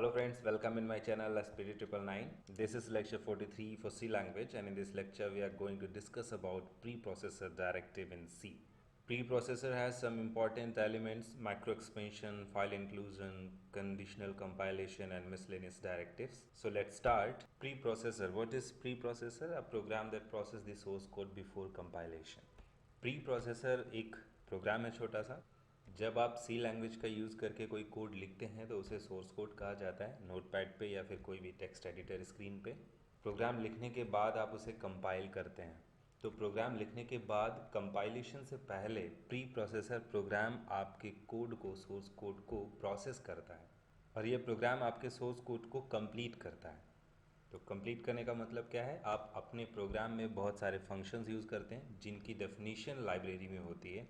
Hello friends, welcome in my channel Spirit 999. This is lecture 43 for C language, and in this lecture we are going to discuss about preprocessor directive in C. Preprocessor has some important elements: macro expansion, file inclusion, conditional compilation and miscellaneous directives. So let's start. Preprocessor. What is preprocessor? A program that processes the source code before compilation. Preprocessor एक programme है छोटा सा। जब आप सी language का use करके कोई code लिखते हैं तो उसे सोर्स कोड कहा जाता है, नोटपैड पे या फिर कोई भी टेक्स्ट एडिटर स्क्रीन पे। प्रोग्राम लिखने के बाद आप उसे कंपाइल करते हैं। तो प्रोग्राम लिखने के बाद कंपाइलेशन से पहले प्री प्रोसेसर प्रोग्राम आपके कोड को, सोर्स कोड को प्रोसेस करता है और ये प्रोग्राम आपके सोर्स कोड को कंप्लीट करता है। तो कंप्लीट करने का मतलब क्या है? आप अपने प्रोग्राम में बहुत सारे फंक्शंस यूज़ करते हैं जिनकी डेफिनेशन लाइब्रेरी में होती है।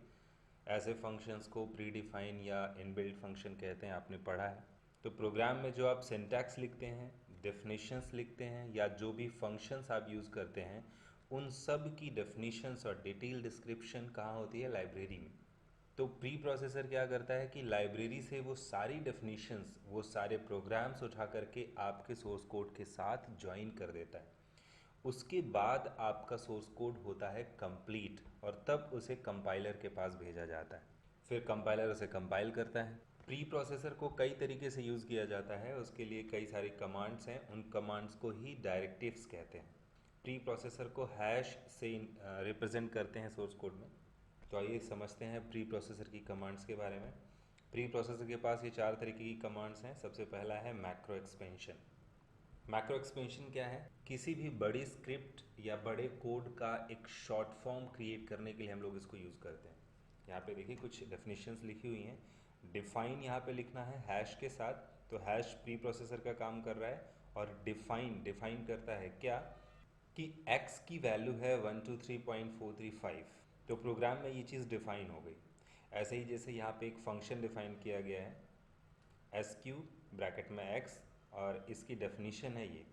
ऐसे फंक्शंस को प्री डिफाइन या इनबिल्ट फंक्शन कहते हैं, आपने पढ़ा है। तो प्रोग्राम में जो आप सिंटैक्स लिखते हैं, डेफिनेशंस लिखते हैं या जो भी फंक्शंस आप यूज़ करते हैं, उन सब की डेफिनेशंस और डिटेल डिस्क्रिप्शन कहाँ होती है? लाइब्रेरी में। तो प्री प्रोसेसर क्या करता है कि लाइब्रेरी से वो सारी डेफिनेशंस, वो सारे प्रोग्राम्स उठा करके आपके सोर्स कोड के साथ ज्वाइन कर देता है। उसके बाद आपका सोर्स कोड होता है कंप्लीट और तब उसे कंपाइलर के पास भेजा जाता है। फिर कंपाइलर उसे कंपाइल करता है। प्री प्रोसेसर को कई तरीके से यूज़ किया जाता है, उसके लिए कई सारी कमांड्स हैं, उन कमांड्स को ही डायरेक्टिव्स कहते हैं। प्री प्रोसेसर को हैश से रिप्रेजेंट करते हैं सोर्स कोड में। तो आइए समझते हैं प्री प्रोसेसर की कमांड्स के बारे में। प्री प्रोसेसर के पास ये 4 तरीके की कमांड्स हैं। सबसे पहला है मैक्रो एक्सपेंशन। मैक्रो एक्सपेंशन क्या है? किसी भी बड़ी स्क्रिप्ट या बड़े कोड का एक शॉर्ट फॉर्म क्रिएट करने के लिए हम लोग इसको यूज़ करते हैं। यहाँ पे देखिए कुछ डेफिनेशंस लिखी हुई हैं। डिफाइन यहाँ पे लिखना है हैश के साथ, तो हैश प्री प्रोसेसर का काम कर रहा है। और डिफाइन करता है क्या कि x की वैल्यू है 123.435, तो प्रोग्राम में ये चीज़ डिफाइन हो गई। ऐसे ही जैसे यहाँ पे एक फंक्शन डिफाइन किया गया है SQ ब्रैकेट में x और इसकी डेफिनेशन है ये।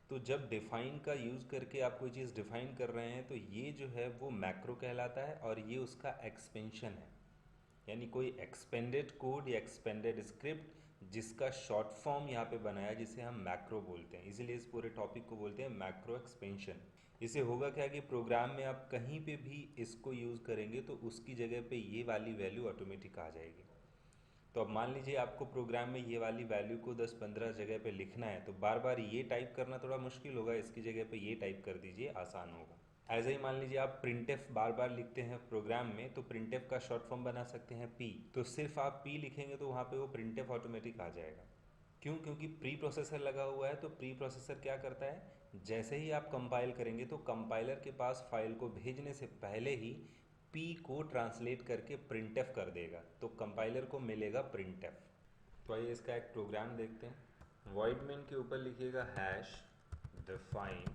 तो जब डिफाइन का यूज़ करके आप कोई चीज़ डिफाइन कर रहे हैं तो ये जो है वो मैक्रो कहलाता है और ये उसका एक्सपेंशन है। यानी कोई एक्सपेंडेड कोड या एक्सपेंडेड स्क्रिप्ट जिसका शॉर्ट फॉर्म यहाँ पे बनाया, जिसे हम मैक्रो बोलते हैं। इसीलिए इस पूरे टॉपिक को बोलते हैं मैक्रो एक्सपेंशन। इससे होगा क्या कि प्रोग्राम में आप कहीं पे भी इसको यूज़ करेंगे तो उसकी जगह पे ये वाली वैल्यू ऑटोमेटिक आ जाएगी। तो अब मान लीजिए आपको प्रोग्राम में ये वाली वैल्यू को 10-15 जगह पे लिखना है, तो बार बार ये टाइप करना थोड़ा मुश्किल होगा, इसकी जगह पे ये टाइप कर दीजिए, आसान होगा। ऐसे ही मान लीजिए आप प्रिंटफ बार बार लिखते हैं प्रोग्राम में, तो प्रिंटफ का शॉर्ट फॉर्म बना सकते हैं पी। तो सिर्फ आप पी लिखेंगे तो वहाँ पे वो प्रिंटफ ऑटोमेटिक आ जाएगा। क्यों? क्योंकि प्री प्रोसेसर लगा हुआ है। तो प्री प्रोसेसर क्या करता है, जैसे ही आप कंपाइल करेंगे तो कंपाइलर के पास फाइल को भेजने से पहले ही पी को ट्रांसलेट करके प्रिंटफ कर देगा, तो कंपाइलर को मिलेगा प्रिंटफ। तो आइए इसका एक प्रोग्राम देखते हैं। वॉइड मेन के ऊपर लिखिएगा हैश डिफाइन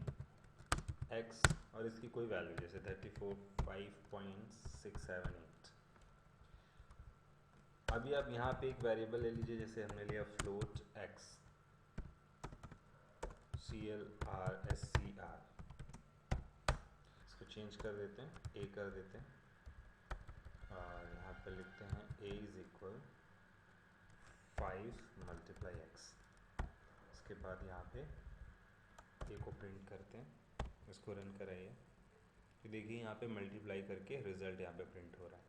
x और इसकी कोई वैल्यू, जैसे 34.678। अभी आप यहाँ पे एक वेरिएबल ले लीजिए, जैसे हमने लिया फ्लोट x CLRSCR। इसको चेंज कर देते हैं, a कर देते हैं और यहाँ पे लिखते हैं a is equal 5 multiply x। इसके बाद यहाँ पे a को प्रिंट करते हैं, इसको रन कराइए। तो देखिए यहाँ पे मल्टीप्लाई करके रिजल्ट यहाँ पे प्रिंट हो रहा है।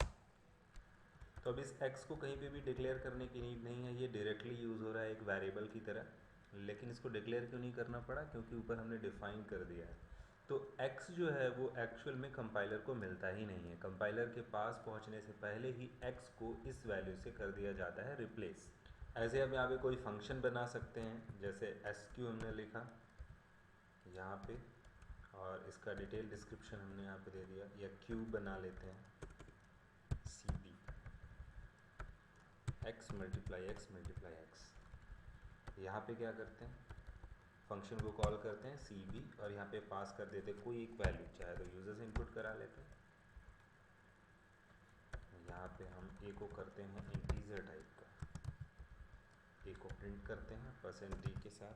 तो अब इस x को कहीं पे भी डिक्लेयर करने की नीड नहीं है, ये डायरेक्टली यूज़ हो रहा है एक वेरिएबल की तरह। लेकिन इसको डिक्लेयर क्यों नहीं करना पड़ा? क्योंकि ऊपर हमने डिफाइन कर दिया है। तो x जो है वो एक्चुअल में कंपाइलर को मिलता ही नहीं है। कंपाइलर के पास पहुंचने से पहले ही x को इस वैल्यू से कर दिया जाता है रिप्लेस। ऐसे अब यहाँ पे कोई फंक्शन बना सकते हैं, जैसे SQ हमने लिखा यहाँ पे और इसका डिटेल डिस्क्रिप्शन हमने यहाँ पे दे दिया, या Q बना लेते हैं CB x मल्टीप्लाई x। यहाँ पे क्या करते हैं, फंक्शन को कॉल करते हैं CB और यहाँ पे पास कर देते हैं कोई एक वैल्यू, चाहे तो यूज़र से इनपुट करा लेते हैं। यहाँ पे हम a को करते हैं इंटीजर टाइप का, a को प्रिंट करते हैं %d के साथ।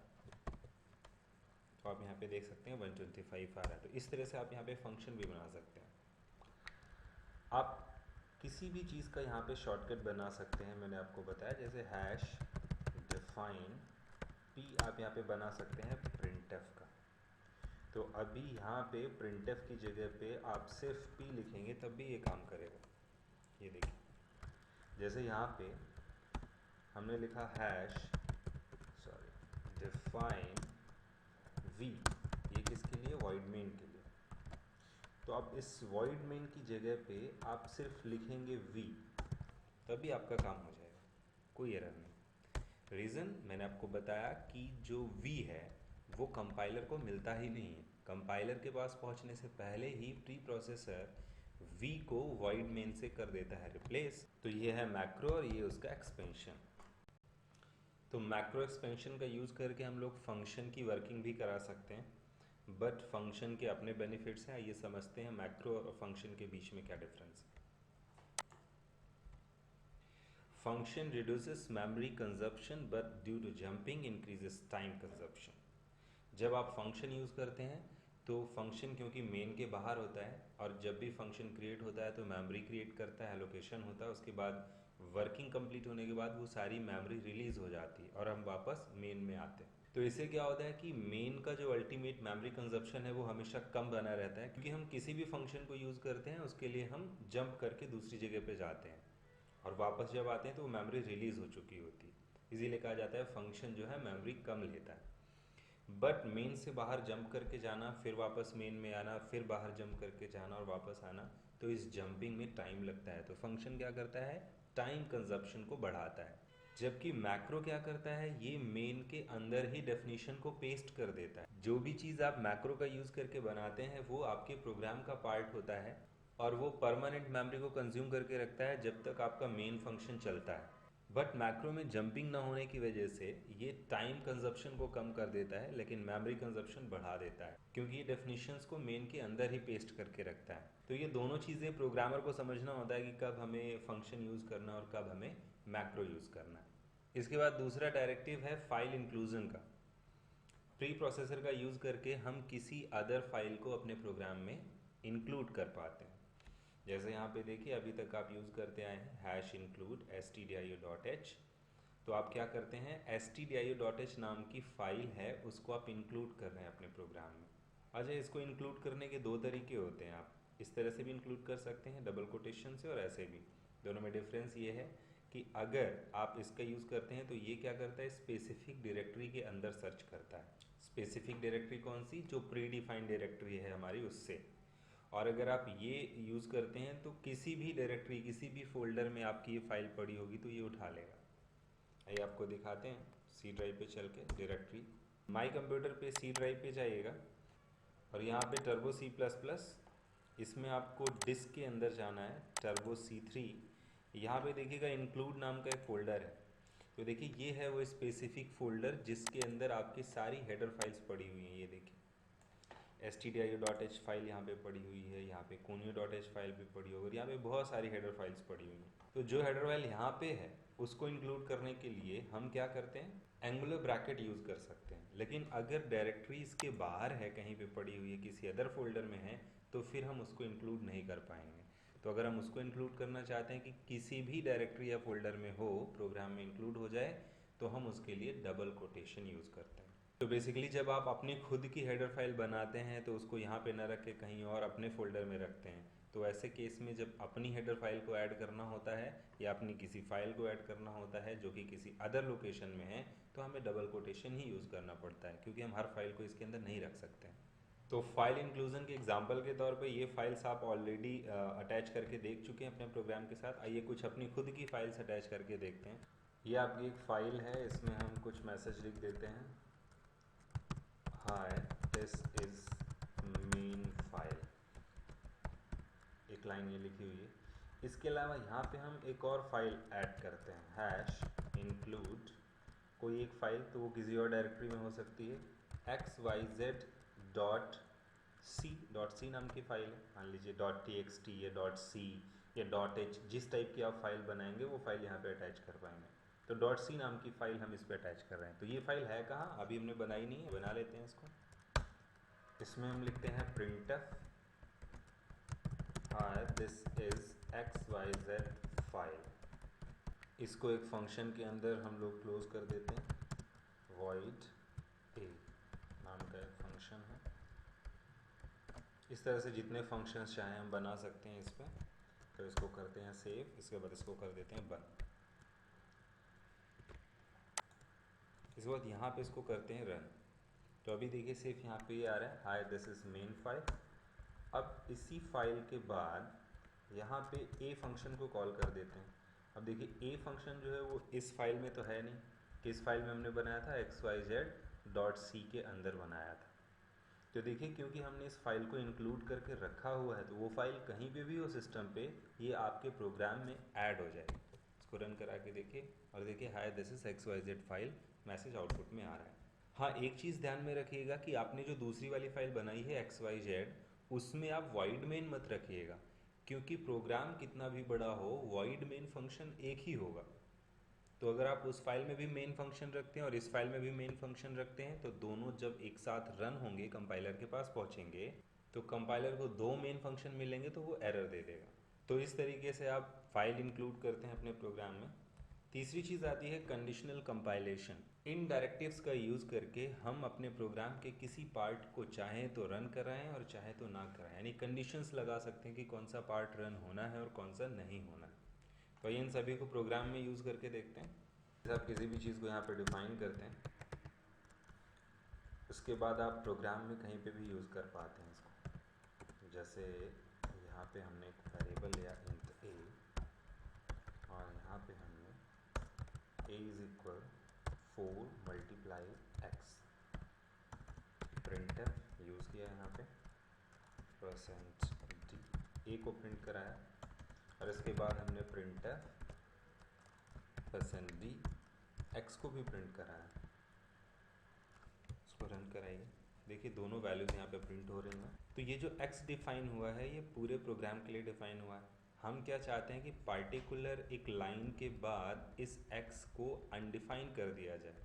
तो आप यहाँ पे देख सकते हैं 125 आ रहा है। तो इस तरह से आप यहाँ पे फंक्शन भी बना सकते हैं। आप किसी भी चीज़ का यहाँ पे शॉर्टकट बना सकते हैं, मैंने आपको बताया, जैसे हैश डिफाइन पी आप यहाँ पे बना सकते हैं printf का। तो अभी यहाँ पे printf की जगह पे आप सिर्फ p लिखेंगे तब भी ये काम करेगा। ये देखिए, जैसे यहाँ पे हमने लिखा डिफाइन v, ये किसके लिए, void main के लिए। तो अब इस void main की जगह पे आप सिर्फ लिखेंगे v, तभी आपका काम हो जाएगा, कोई एरर नहीं। रीज़न मैंने आपको बताया कि जो v है वो कंपाइलर को मिलता ही नहीं है। कंपाइलर के पास पहुंचने से पहले ही प्री प्रोसेसर v को void main से कर देता है रिप्लेस। तो ये है मैक्रो और ये उसका एक्सपेंशन। तो मैक्रो एक्सपेंशन का यूज़ करके हम लोग फंक्शन की वर्किंग भी करा सकते हैं, बट फंक्शन के अपने बेनिफिट्स हैं। आइए समझते हैं मैक्रो और फंक्शन के बीच में क्या डिफरेंस है। Function reduces memory consumption but due to jumping increases time consumption. जब आप फंक्शन यूज़ करते हैं तो फंक्शन क्योंकि मेन के बाहर होता है, और जब भी फंक्शन क्रिएट होता है तो मेमोरी क्रिएट करता है, एलोकेशन होता है, उसके बाद वर्किंग कंप्लीट होने के बाद वो सारी मेमोरी रिलीज़ हो जाती है और हम वापस मेन में आते हैं। तो इससे क्या होता है कि मेन का जो अल्टीमेट मेमोरी कंजप्शन है वो हमेशा कम बना रहता है, क्योंकि हम किसी भी फंक्शन को यूज़ करते हैं उसके लिए हम जंप करके दूसरी जगह पे जाते हैं और वापस जब आते हैं तो वो मेमोरी रिलीज़ हो चुकी होती है। इसीलिए कहा जाता है फंक्शन जो है मेमोरी कम लेता है। बट मेन से बाहर जंप करके जाना, फिर वापस मेन में आना, फिर बाहर जंप करके जाना और वापस आना, तो इस जंपिंग में टाइम लगता है। तो फंक्शन क्या करता है, टाइम कंजप्शन को बढ़ाता है। जबकि मैक्रो क्या करता है, ये मेन के अंदर ही डेफिनेशन को पेस्ट कर देता है। जो भी चीज़ आप मैक्रो का यूज़ करके बनाते हैं वो आपके प्रोग्राम का पार्ट होता है और वो परमानेंट मेमोरी को कंज्यूम करके रखता है जब तक आपका मेन फंक्शन चलता है। बट मैक्रो में जंपिंग ना होने की वजह से ये टाइम कंजप्शन को कम कर देता है, लेकिन मेमोरी कंजप्शन बढ़ा देता है, क्योंकि ये डेफिनेशंस को मेन के अंदर ही पेस्ट करके रखता है। तो ये दोनों चीज़ें प्रोग्रामर को समझना होता है कि कब हमें फंक्शन यूज़ करना और कब हमें मैक्रो यूज़ करना है। इसके बाद दूसरा डायरेक्टिव है फाइल इंक्लूजन का। प्री प्रोसेसर का यूज़ करके हम किसी अदर फाइल को अपने प्रोग्राम में इंक्लूड कर पाते हैं। जैसे यहाँ पे देखिए, अभी तक आप यूज़ करते आए हैं #include stdio.h। तो आप क्या करते हैं, stdio.h नाम की फाइल है उसको आप इंक्लूड कर रहे हैं अपने प्रोग्राम में। अच्छा, इसको इंक्लूड करने के दो तरीके होते हैं। आप इस तरह से भी इंक्लूड कर सकते हैं डबल कोटेशन से, और ऐसे भी। दोनों में डिफरेंस ये है कि अगर आप इसका यूज़ करते हैं तो ये क्या करता है, स्पेसिफिक डायरेक्टरी के अंदर सर्च करता है। स्पेसिफिक डायरेक्टरी कौन सी, जो प्री डिफाइंड डायरेक्टरी है हमारी, उससे। और अगर आप ये यूज़ करते हैं तो किसी भी डायरेक्टरी, किसी भी फोल्डर में आपकी ये फाइल पड़ी होगी तो ये उठा लेगा। आइए आपको दिखाते हैं। सी ड्राइव पे चल के डायरेक्टरी, माई कंप्यूटर पे सी ड्राइव पे जाइएगा और यहाँ पे टर्बो C++, इसमें आपको डिस्क के अंदर जाना है, टर्बो C3। यहाँ पे देखिएगा इंक्लूड नाम का एक फ़ोल्डर है। तो देखिए ये है वो स्पेसिफिक फ़ोल्डर जिसके अंदर आपकी सारी हेडर फाइल्स पड़ी हुई हैं। ये देखिए stdio.h फाइल यहाँ पे पड़ी हुई है, यहाँ पे conio.h फाइल भी पड़ी होगी, यहाँ पे बहुत सारी हेडर फाइल्स पड़ी हुई हैं। तो जो हेडर फाइल यहाँ पे है उसको इंक्लूड करने के लिए हम क्या करते हैं, एंगुलर ब्रैकेट यूज़ कर सकते हैं। लेकिन अगर डायरेक्टरी इसके बाहर है, कहीं पे पड़ी हुई है, किसी अदर फोल्डर में है, तो फिर हम उसको इंक्लूड नहीं कर पाएंगे। तो अगर हम उसको इंक्लूड करना चाहते हैं कि किसी भी डायरेक्टरी या फोल्डर में हो, प्रोग्राम में इंक्लूड हो जाए, तो हम उसके लिए डबल कोटेशन यूज़ करते हैं। तो बेसिकली जब आप अपनी खुद की हेडर फाइल बनाते हैं तो उसको यहाँ पे ना रख के कहीं और अपने फोल्डर में रखते हैं। तो ऐसे केस में जब अपनी हेडर फाइल को ऐड करना होता है या अपनी किसी फाइल को ऐड करना होता है जो कि किसी अदर लोकेशन में है, तो हमें डबल कोटेशन ही यूज़ करना पड़ता है, क्योंकि हम हर फाइल को इसके अंदर नहीं रख सकते हैं। तो फाइल इंक्लूजन के एग्जाम्पल के तौर पे ये फाइल्स आप ऑलरेडी अटैच करके देख चुके हैं अपने प्रोग्राम के साथ। आइए कुछ अपनी खुद की फाइल्स अटैच करके देखते हैं। ये आपकी एक फ़ाइल है, इसमें हम कुछ मैसेज लिख देते हैं, hi this is main file, एक लाइन ये लिखी हुई है। इसके अलावा यहाँ पे हम एक और फाइल ऐड करते हैं, #include कोई एक फाइल, तो वो किसी और डायरेक्टरी में हो सकती है, xyz.c नाम की फाइल है। मान लीजिए .txt या .c या .h, जिस टाइप की आप फाइल बनाएंगे वो फाइल यहाँ पे अटैच कर पाएंगे। तो .c नाम की फ़ाइल हम इस पर अटैच कर रहे हैं। तो ये फाइल है कहाँ, अभी हमने बनाई नहीं है, बना लेते हैं इसको। इसमें हम लिखते हैं printf, hi this is xyz file. इसको एक फंक्शन के अंदर हम लोग क्लोज कर देते हैं, void a नाम का एक फंक्शन है। इस तरह से जितने फंक्शंस चाहें हम बना सकते हैं इस पर। तो इसको करते हैं सेव, इसके बाद इसको कर देते हैं बंद। इसके बाद यहाँ पे इसको करते हैं रन। तो अभी देखिए सिर्फ यहाँ पे ये आ रहा है hi this is main file. अब इसी फाइल के बाद यहाँ पे ए फंक्शन को कॉल कर देते हैं। अब देखिए ए फंक्शन जो है वो इस फाइल में तो है नहीं, किस फाइल में हमने बनाया था xyz.c के अंदर बनाया था। तो देखिए क्योंकि हमने इस फाइल को इंक्लूड करके रखा हुआ है तो वो फाइल कहीं पे भी हो सिस्टम पे ये आपके प्रोग्राम में ऐड हो जाएगी। इसको रन करा के देखिए और देखिए hi this is xyz file message output में आ रहा है। हाँ, एक चीज़ ध्यान में रखिएगा कि आपने जो दूसरी वाली फाइल बनाई है xyz उसमें आप void main मत रखिएगा, क्योंकि प्रोग्राम कितना भी बड़ा हो void main फंक्शन एक ही होगा। तो अगर आप उस फाइल में भी मेन फंक्शन रखते हैं और इस फाइल में भी मेन फंक्शन रखते हैं तो दोनों जब एक साथ रन होंगे कंपाइलर के पास पहुंचेंगे तो कंपाइलर को दो मेन फंक्शन मिलेंगे तो वो एरर दे देगा। तो इस तरीके से आप फाइल इंक्लूड करते हैं अपने प्रोग्राम में। तीसरी चीज़ आती है कंडीशनल कंपाइलेशन। इन डायरेक्टिव्स का यूज़ करके हम अपने प्रोग्राम के किसी पार्ट को चाहें तो रन कराएं और चाहे तो ना कराएं, यानी कंडीशंस लगा सकते हैं कि कौन सा पार्ट रन होना है और कौन सा नहीं होना है। तो इन सभी को प्रोग्राम में यूज़ करके देखते हैं। आप किसी भी चीज़ को यहाँ पर डिफाइन करते हैं, उसके बाद आप प्रोग्राम में कहीं पे भी यूज़ कर पाते हैं इसको। जैसे यहाँ पे हमने एक वेरिएबल लिया इंट a और यहाँ पे हमने a is equal 4 multiply x printf use किया यहाँ पे %d a को प्रिंट कराया और इसके बाद हमने प्रिंटफ %d x को भी प्रिंट कराया। इसको रन कराइए, देखिए दोनों वैल्यूज़ यहाँ पे प्रिंट हो रही हैं। तो ये जो x डिफाइन हुआ है ये पूरे प्रोग्राम के लिए डिफाइन हुआ है। हम क्या चाहते हैं कि पार्टिकुलर एक लाइन के बाद इस x को अनडिफाइन कर दिया जाए।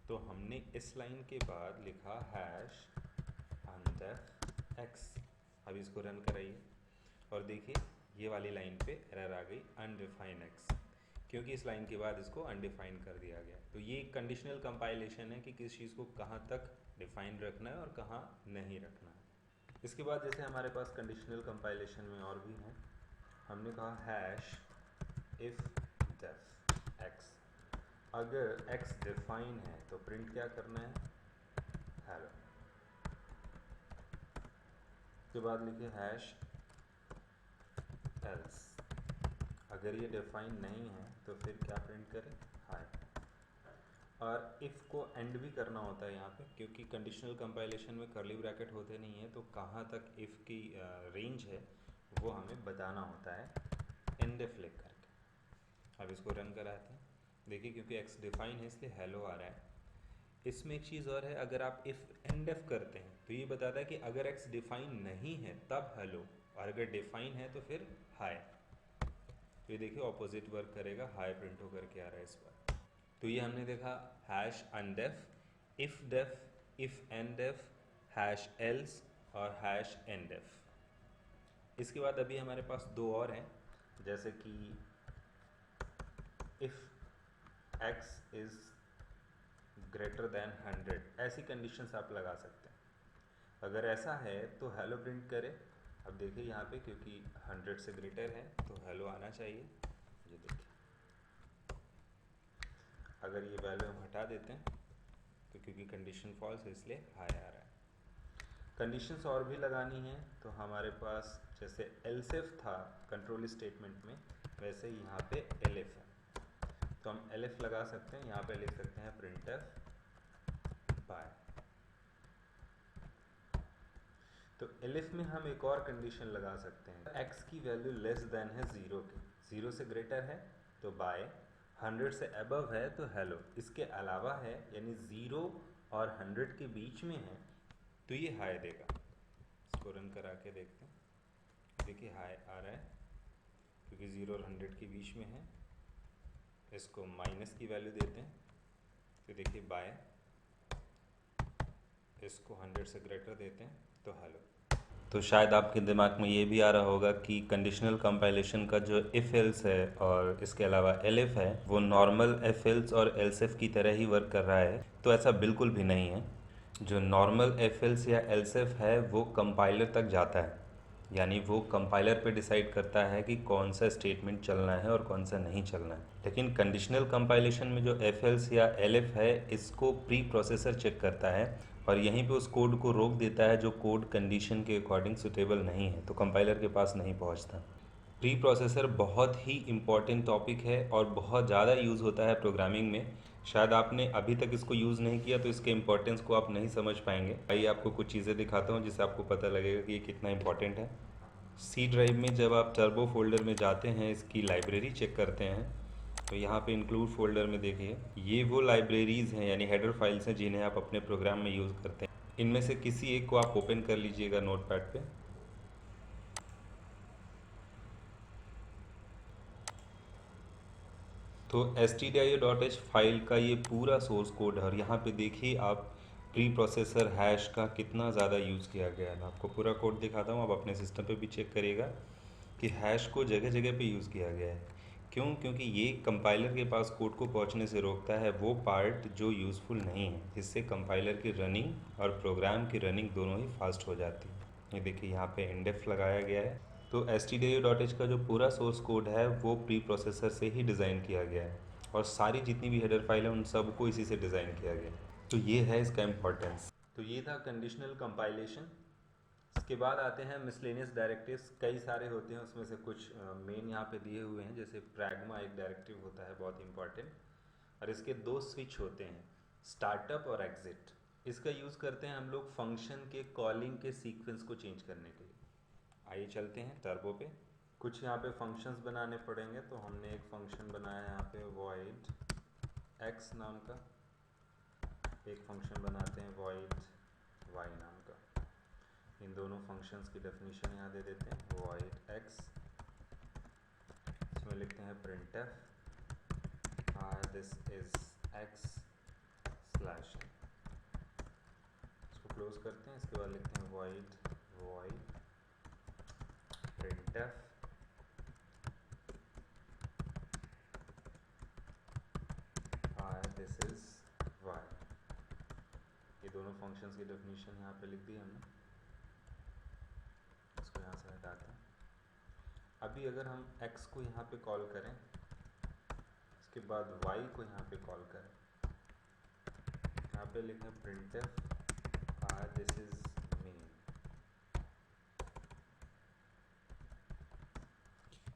तो हमने इस लाइन के बाद लिखा हैश अनडेफ x। अब इसको रन कराइए और देखिए ये वाली लाइन पे एरर आ गई अनडिफाइन x, क्योंकि इस लाइन के बाद इसको अनडिफाइन कर दिया गया। तो ये कंडीशनल कंपाइलेशन है कि किस चीज़ को कहाँ तक डिफाइन रखना है और कहाँ नहीं रखना है। इसके बाद जैसे हमारे पास कंडीशनल कंपाइलेशन में और भी हैं, हमने कहा हैश इफ डेफ x। अगर x डिफाइन है तो प्रिंट क्या करना है, हेलो। उसके बाद लिखे हैश एल्स। अगर ये डिफाइन नहीं है तो फिर क्या प्रिंट करें, हाय। और इफ़ को एंड भी करना होता है यहाँ पे, क्योंकि कंडीशनल कंपाइलेशन में कर्ली ब्रैकेट होते नहीं है तो कहाँ तक इफ़ की रेंज है वो हमें बताना होता है एंड इफ लिख करके। अब इसको रन कराते हैं, देखिए क्योंकि x डिफाइन है इसलिए हेलो आ रहा है। इसमें एक चीज़ और है, अगर आप इफ़ एंड इफ करते हैं तो ये बताता है कि अगर x डिफाइन नहीं है तब हेलो, और अगर डिफाइन है तो फिर हाय। तो ये देखिए ऑपोजिट वर्क करेगा, हाई प्रिंट होकर के आ रहा है इस पर। तो ये हमने देखा hash undef, ifdef, ifndef, hash else और हैश एन डेफ। इसके बाद अभी हमारे पास दो और हैं, जैसे कि if x is greater than 100, ऐसी कंडीशंस आप लगा सकते हैं। अगर ऐसा है तो हेलो प्रिंट करें। अब देखिए यहाँ पे क्योंकि 100 से ग्रेटर है तो हेलो आना चाहिए। ये देखिए अगर ये वैल्यू हम हटा देते हैं तो क्योंकि कंडीशन फॉल्स है इसलिए हाई आ रहा है। कंडीशंस और भी लगानी है तो हमारे पास जैसे एल्स इफ था कंट्रोल स्टेटमेंट में, वैसे ही यहाँ पे एलिफ है। तो हम एलिफ लगा सकते हैं, यहाँ पे लिख सकते हैं प्रिंटफ बाय। तो एलिफ में हम एक और कंडीशन लगा सकते हैं, x की वैल्यू लेस देन है 0 के, 0 से ग्रेटर है तो बाय, 100 से अबव है तो हेलो, इसके अलावा है यानी 0 और 100 के बीच में है तो ये हाई देगा। इसको रन करा के देखते हैं, देखिए हाई आ रहा है क्योंकि 0 और 100 के बीच में है। इसको माइनस की वैल्यू देते हैं तो देखिए बाय, इसको 100 से ग्रेटर देते हैं तो हेलो। तो शायद आपके दिमाग में ये भी आ रहा होगा कि कंडीशनल कंपाइलेशन का जो इफ एल्स है और इसके अलावा एलिफ है वो नॉर्मल इफ एल्स और एल्स इफ की तरह ही वर्क कर रहा है। तो ऐसा बिल्कुल भी नहीं है। जो नॉर्मल एफ एल्स या एल्स इफ है वो कंपाइलर तक जाता है, यानी वो कंपाइलर पे डिसाइड करता है कि कौन सा स्टेटमेंट चलना है और कौन सा नहीं चलना है। लेकिन कंडीशनल कंपाइलेशन में जो एफ एल्स या एलिफ है इसको प्री प्रोसेसर चेक करता है और यहीं पे उस कोड को रोक देता है जो कोड कंडीशन के अकॉर्डिंग सुटेबल नहीं है, तो कंपाइलर के पास नहीं पहुंचता। प्री प्रोसेसर बहुत ही इम्पॉर्टेंट टॉपिक है और बहुत ज़्यादा यूज़ होता है प्रोग्रामिंग में। शायद आपने अभी तक इसको यूज़ नहीं किया तो इसके इम्पोर्टेंस को आप नहीं समझ पाएंगे। आइए आपको कुछ चीज़ें दिखाता हूँ जिससे आपको पता लगेगा कि ये कितना इम्पॉर्टेंट है। सी ड्राइव में जब आप टर्बो फोल्डर में जाते हैं, इसकी लाइब्रेरी चेक करते हैं, तो यहाँ पे इंक्लूड फोल्डर में देखिए ये वो लाइब्रेरीज़ हैं यानी हेडर फाइल्स हैं जिन्हें आप अपने प्रोग्राम में यूज़ करते हैं। इनमें से किसी एक को आप ओपन कर लीजिएगा नोटपैड पे। तो stdio.h फाइल का ये पूरा सोर्स कोड है और यहाँ पे देखिए आप प्री प्रोसेसर हैश का कितना ज़्यादा यूज़ किया गया है। मैं आपको पूरा कोड दिखाता हूँ, आप अपने सिस्टम पे भी चेक करिएगा कि हैश को जगह जगह पे यूज़ किया गया है। क्यों? क्योंकि ये कंपाइलर के पास कोड को पहुँचने से रोकता है वो पार्ट जो यूज़फुल नहीं है, जिससे कंपाइलर की रनिंग और प्रोग्राम की रनिंग दोनों ही फास्ट हो जाती है। ये देखिए यहाँ पे इंडेफ लगाया गया है। तो stdio.h का जो पूरा सोर्स कोड है वो प्री प्रोसेसर से ही डिज़ाइन किया गया है और सारी जितनी भी हेडर फाइल है उन सबको इसी से डिज़ाइन किया गया है। तो ये है इसका इम्पोर्टेंस। तो ये था कंडीशनल कंपाइलेशन। इसके बाद आते हैं मिसलेनियस डायरेक्टिव्स। कई सारे होते हैं, उसमें से कुछ मेन यहाँ पे दिए हुए हैं। जैसे प्रैग्मा एक डायरेक्टिव होता है बहुत इंपॉर्टेंट, और इसके दो स्विच होते हैं, स्टार्टअप और एग्जिट। इसका यूज़ करते हैं हम लोग फंक्शन के कॉलिंग के सीक्वेंस को चेंज करने के लिए। आइए चलते हैं टर्बो पे। कुछ यहाँ पे फंक्शंस बनाने पड़ेंगे, तो हमने एक फंक्शन बनाया यहाँ पे void x नाम का, एक फंक्शन बनाते हैं void y नाम का। इन दोनों फंक्शंस की डेफिनेशन यहाँ दे देते हैं। void x, इसमें लिखते हैं printf this is x slash, इसको क्लोज करते हैं। इसके बाद लिखते हैं void void printf this is y। ये दोनों फंक्शंस की डेफिनेशन यहाँ पे लिख दी हमने। इसको यहाँ से हटाते हैं। अभी अगर हम x को यहाँ पे कॉल करें, इसके बाद y को यहाँ पे कॉल करें, यहाँ पे लिखें printf this is main।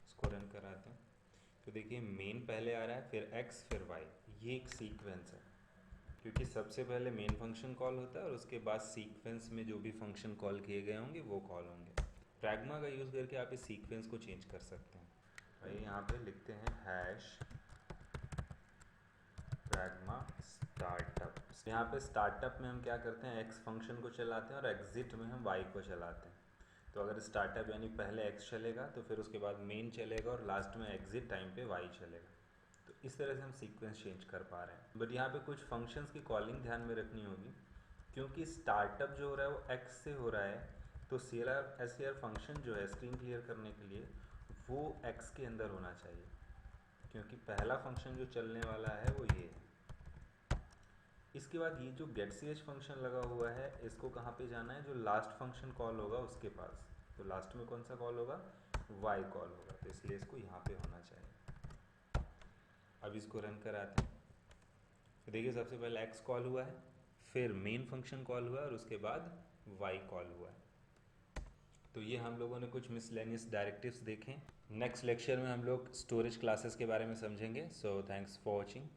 इसको रन कराते हैं तो देखिए मेन पहले आ रहा है, फिर x फिर y। ये एक सीक्वेंस है क्योंकि सबसे पहले मेन फंक्शन कॉल होता है और उसके बाद सीक्वेंस में जो भी फंक्शन कॉल किए गए होंगे वो कॉल होंगे। प्रैग्मा का यूज़ करके आप इस सीक्वेंस को चेंज कर सकते हैं। भाई यहाँ पे लिखते हैं हैश प्रैग्मा स्टार्टअप। यहाँ पे स्टार्टअप में हम क्या करते हैं, एक्स फंक्शन को चलाते हैं और एग्जिट में हम वाई को चलाते हैं। तो अगर स्टार्टअप यानी पहले एक्स चलेगा तो फिर उसके बाद मेन चलेगा और लास्ट में एग्जिट टाइम पे वाई चलेगा। तो इस तरह से हम सीक्वेंस चेंज कर पा रहे हैं। बट यहाँ पे कुछ फंक्शंस की कॉलिंग ध्यान में रखनी होगी, क्योंकि स्टार्टअप जो हो रहा है वो एक्स से हो रहा है, तो CLR फंक्शन जो है स्क्रीन क्लियर करने के लिए वो एक्स के अंदर होना चाहिए, क्योंकि पहला फंक्शन जो चलने वाला है वो ये है। इसके बाद ये जो getch फंक्शन लगा हुआ है इसको कहाँ पे जाना है, जो लास्ट फंक्शन कॉल होगा उसके पास। तो लास्ट में कौन सा कॉल होगा, y कॉल होगा, तो इसलिए इसको यहाँ पे होना चाहिए। अब इसको रन कराते हैं तो देखिए सबसे पहले x कॉल हुआ है, फिर मेन फंक्शन कॉल हुआ है और उसके बाद y कॉल हुआ है। तो ये हम लोगों ने कुछ मिसलेनियस डायरेक्टिव्स देखें। नेक्स्ट लेक्चर में हम लोग स्टोरेज क्लासेस के बारे में समझेंगे। So thanks for watching.